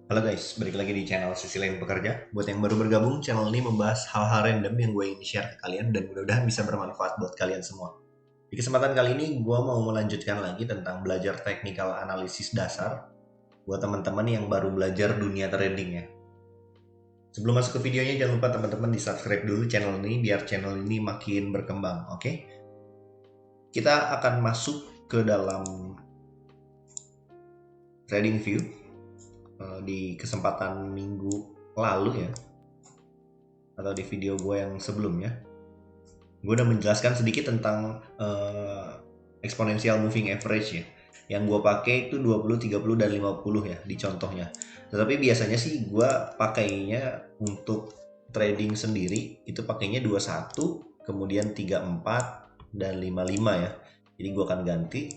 Halo guys, balik lagi di channel Sisi Lain Pekerja. Buat yang baru bergabung, channel ini membahas hal-hal random yang gue ingin share ke kalian dan mudah-mudahan bisa bermanfaat buat kalian semua. Di kesempatan kali ini, gue mau melanjutkan lagi tentang belajar technical analisis dasar buat teman-teman yang baru belajar dunia trading ya. Sebelum masuk ke videonya, jangan lupa teman-teman di subscribe dulu channel ini biar channel ini makin berkembang, oke? Kita akan masuk ke dalam trading view di kesempatan minggu lalu ya, atau di video gue yang sebelumnya, gue udah menjelaskan sedikit tentang exponential moving average ya. Yang gue pakai itu 20, 30, dan 50 ya di contohnya. Tetapi biasanya sih gue pakainya untuk trading sendiri itu pakainya 21, kemudian 34 dan 55 ya. Jadi gue akan ganti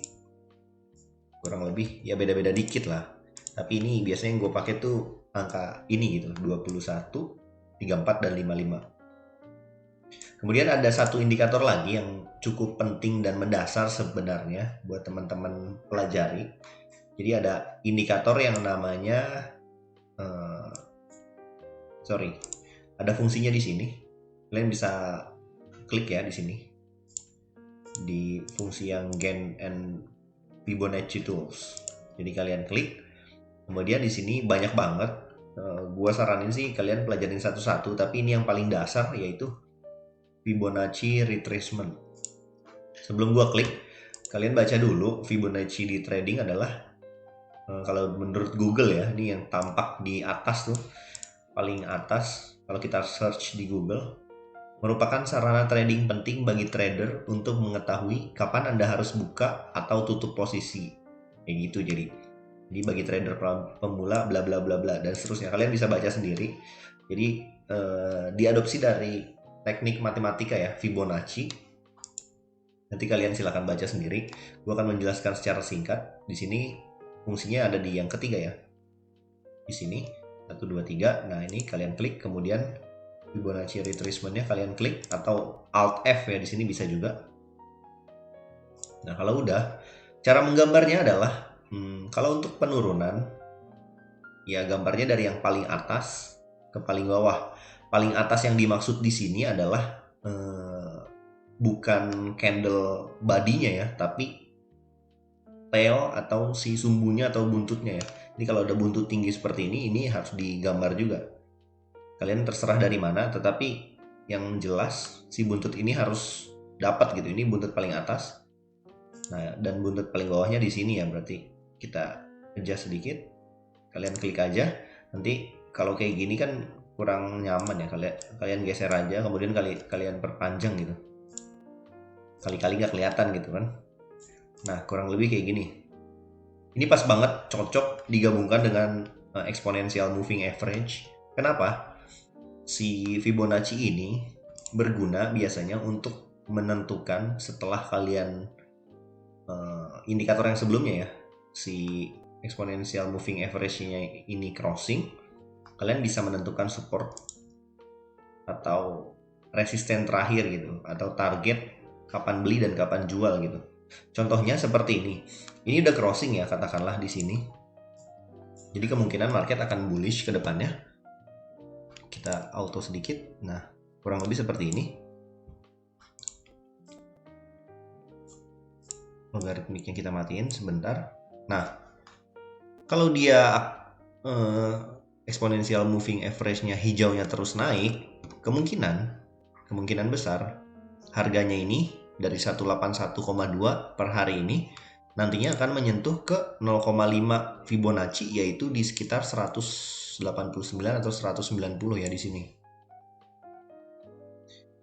kurang lebih ya beda-beda dikit lah. Tapi ini biasanya yang gue pakai tuh angka ini gitu, 21, 34 dan 55. Kemudian ada satu indikator lagi yang cukup penting dan mendasar sebenarnya buat teman-teman pelajari. Jadi ada indikator yang namanya ada fungsinya di sini. Kalian bisa klik ya di sini. Di fungsi yang Gain and Fibonacci Tools. Jadi kalian klik. Kemudian di sini banyak banget. Gua saranin sih kalian pelajarin satu-satu, tapi ini yang paling dasar yaitu Fibonacci retracement. Sebelum gua klik, kalian baca dulu Fibonacci di trading adalah kalau menurut Google ya, ini yang tampak di atas tuh, paling atas kalau kita search di Google, merupakan sarana trading penting bagi trader untuk mengetahui kapan Anda harus buka atau tutup posisi. Kayak gitu jadi bagi trader pemula bla bla bla bla dan seterusnya. Kalian bisa baca sendiri. Jadi diadopsi dari teknik matematika ya, Fibonacci. Nanti kalian silahkan baca sendiri. Gue akan menjelaskan secara singkat. Di sini fungsinya ada di yang ketiga ya. Di sini 1, 2, 3. Nah ini kalian klik, kemudian Fibonacci retracement-nya kalian klik, atau Alt F ya, di sini bisa juga. Nah kalau udah, cara menggambarnya adalah kalau untuk penurunan ya gambarnya dari yang paling atas ke paling bawah. Paling atas yang dimaksud di sini adalah bukan candle bodinya ya, tapi tail atau si sumbunya atau buntutnya ya. Jadi kalau ada buntut tinggi seperti ini harus digambar juga. Kalian terserah dari mana, tetapi yang jelas si buntut ini harus dapat gitu. Ini buntut paling atas. Nah, dan buntut paling bawahnya di sini ya, berarti kita adjust sedikit. Kalian klik aja. Nanti kalau kayak gini kan kurang nyaman ya, kalian geser aja, kemudian kalian perpanjang gitu. Kali-kali nggak kelihatan gitu kan. Nah, kurang lebih kayak gini. Ini pas banget, cocok digabungkan dengan exponential moving average. Kenapa? Si Fibonacci ini berguna biasanya untuk menentukan setelah kalian indikator yang sebelumnya ya, si exponential moving average-nya ini crossing, kalian bisa menentukan support atau resisten terakhir gitu, atau target kapan beli dan kapan jual gitu. Contohnya seperti ini. Ini udah crossing ya, katakanlah di sini. Jadi kemungkinan market akan bullish ke depannya. Kita auto sedikit. Nah, kurang lebih seperti ini. Logaritmiknya kita matiin sebentar. Nah, kalau dia exponential moving average-nya hijaunya terus naik, kemungkinan besar harganya ini dari 181,2 per hari ini nantinya akan menyentuh ke 0,5 Fibonacci, yaitu di sekitar 189 atau 190 ya di sini.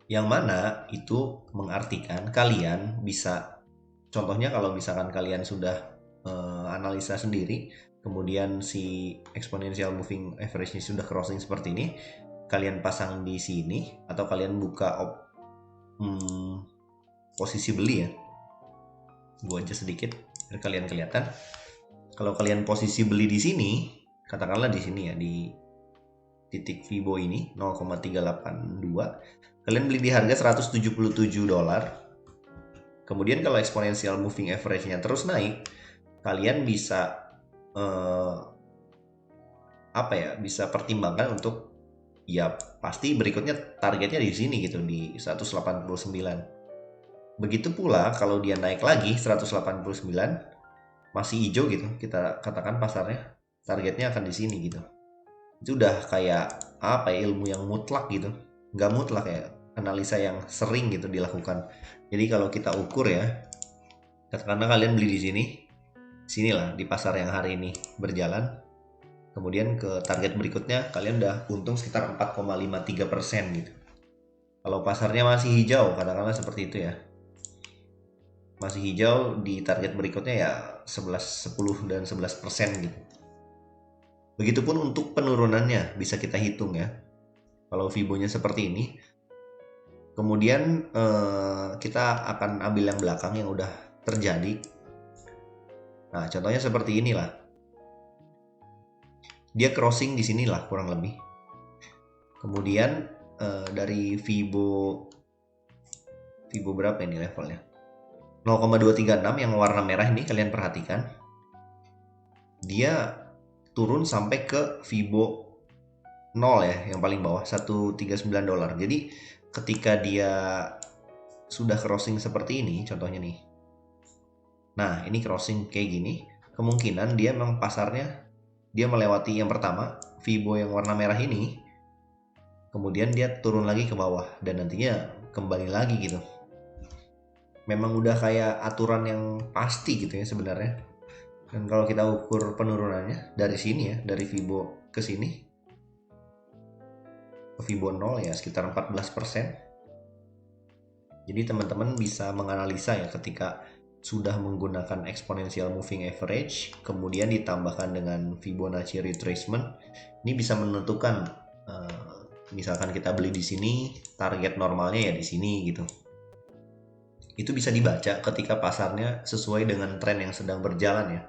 Yang mana itu mengartikan kalian bisa, contohnya kalau misalkan kalian sudah analisa sendiri, kemudian si exponential moving average-nya sudah crossing seperti ini, kalian pasang di sini atau kalian buka posisi beli ya. Gua aja sedikit biar kalian kelihatan. Kalau kalian posisi beli di sini, katakanlah di sini ya, di titik Fibo ini 0,382, kalian beli di harga $177. Kemudian kalau exponential moving average-nya terus naik, kalian bisa apa ya, bisa pertimbangkan untuk ya pasti berikutnya targetnya di sini gitu, di 189. Begitu pula kalau dia naik lagi 189 masih hijau gitu, kita katakan pasarnya targetnya akan di sini gitu. Itu udah kayak apa ya, ilmu yang mutlak gitu. Nggak mutlak ya, analisa yang sering gitu dilakukan. Jadi kalau kita ukur ya, katakanlah kalian beli di sinilah di pasar yang hari ini berjalan. Kemudian ke target berikutnya kalian udah untung sekitar 4,53% gitu. Kalau pasarnya masih hijau, katakanlah seperti itu ya. Masih hijau, di target berikutnya ya 11, 10 dan 11% gitu. Begitupun untuk penurunannya bisa kita hitung ya. Kalau Fibonya seperti ini, kemudian kita akan ambil yang belakang yang udah terjadi. Nah, contohnya seperti inilah. Dia crossing di sinilah kurang lebih. Kemudian dari Fibo berapa ini levelnya? 0,236 yang warna merah ini kalian perhatikan. Dia turun sampai ke Fibo 0 ya, yang paling bawah $139. Jadi ketika dia sudah crossing seperti ini contohnya nih. Nah, ini crossing kayak gini, kemungkinan dia memang pasarnya dia melewati yang pertama, Fibo yang warna merah ini. Kemudian dia turun lagi ke bawah dan nantinya kembali lagi gitu. Memang udah kayak aturan yang pasti gitu ya sebenarnya. Dan kalau kita ukur penurunannya dari sini ya, dari Fibo ke sini, ke Fibo 0 ya sekitar 14%. Jadi teman-teman bisa menganalisa ya ketika sudah menggunakan exponential moving average, kemudian ditambahkan dengan Fibonacci retracement, ini bisa menentukan misalkan kita beli di sini, target normalnya ya di sini gitu. Itu bisa dibaca ketika pasarnya sesuai dengan tren yang sedang berjalan ya.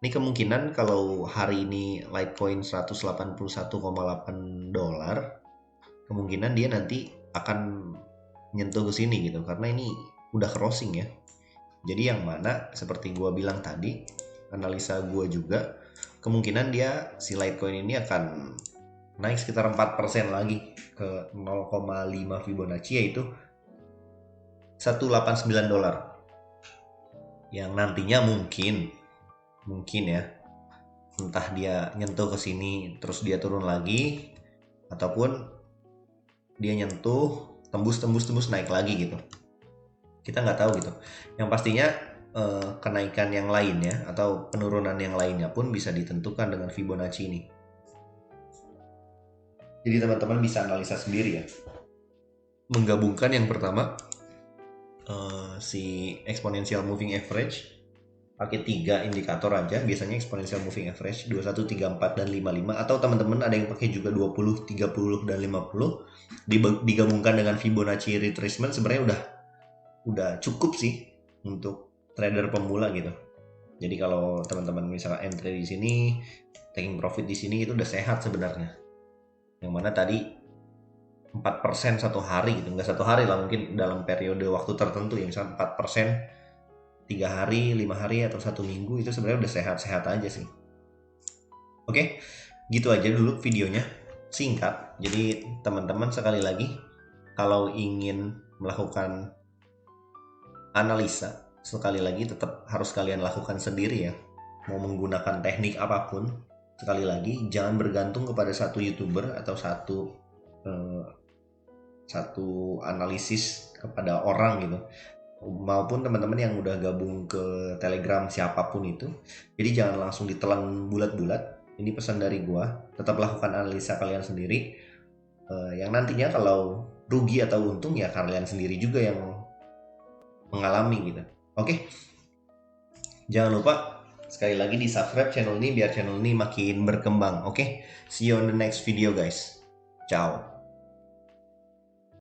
Ini kemungkinan kalau hari ini Litecoin $181,8, kemungkinan dia nanti akan nyentuh ke sini gitu, karena ini udah crossing ya. Jadi yang mana seperti gue bilang tadi, analisa gue juga kemungkinan dia si Litecoin ini akan naik sekitar 4% lagi ke 0,5 Fibonacci, yaitu $189, yang nantinya mungkin ya entah dia nyentuh ke sini terus dia turun lagi, ataupun dia nyentuh tembus naik lagi gitu. Kita nggak tahu gitu. Yang pastinya kenaikan yang lainnya atau penurunan yang lainnya pun bisa ditentukan dengan Fibonacci ini. Jadi teman-teman bisa analisa sendiri ya. Menggabungkan yang pertama si exponential moving average, pakai 3 indikator aja, biasanya exponential moving average 21, 34 dan 55, atau teman-teman ada yang pakai juga 20, 30 dan 50 digabungkan dengan Fibonacci retracement, sebenarnya udah cukup sih untuk trader pemula gitu. Jadi kalau teman-teman misalnya entry di sini, taking profit di sini, itu udah sehat sebenarnya. Yang mana tadi 4% satu hari gitu, nggak satu hari lah, mungkin dalam periode waktu tertentu ya, misalnya 4% 3 hari, 5 hari, atau 1 minggu, itu sebenarnya udah sehat-sehat aja sih. Oke, gitu aja dulu videonya, singkat. Jadi teman-teman sekali lagi, kalau ingin melakukan analisa, sekali lagi tetap harus kalian lakukan sendiri ya. Mau menggunakan teknik apapun, sekali lagi jangan bergantung kepada satu YouTuber atau satu analisis kepada orang gitu, maupun teman-teman yang udah gabung ke Telegram siapapun itu. Jadi jangan langsung ditelan bulat-bulat. Ini pesan dari gua, tetap lakukan analisa kalian sendiri. Yang nantinya kalau rugi atau untung ya kalian sendiri juga yang mengalami gitu. Oke. Jangan lupa sekali lagi di subscribe channel ini biar channel ini makin berkembang. Oke. See you on the next video guys. Ciao.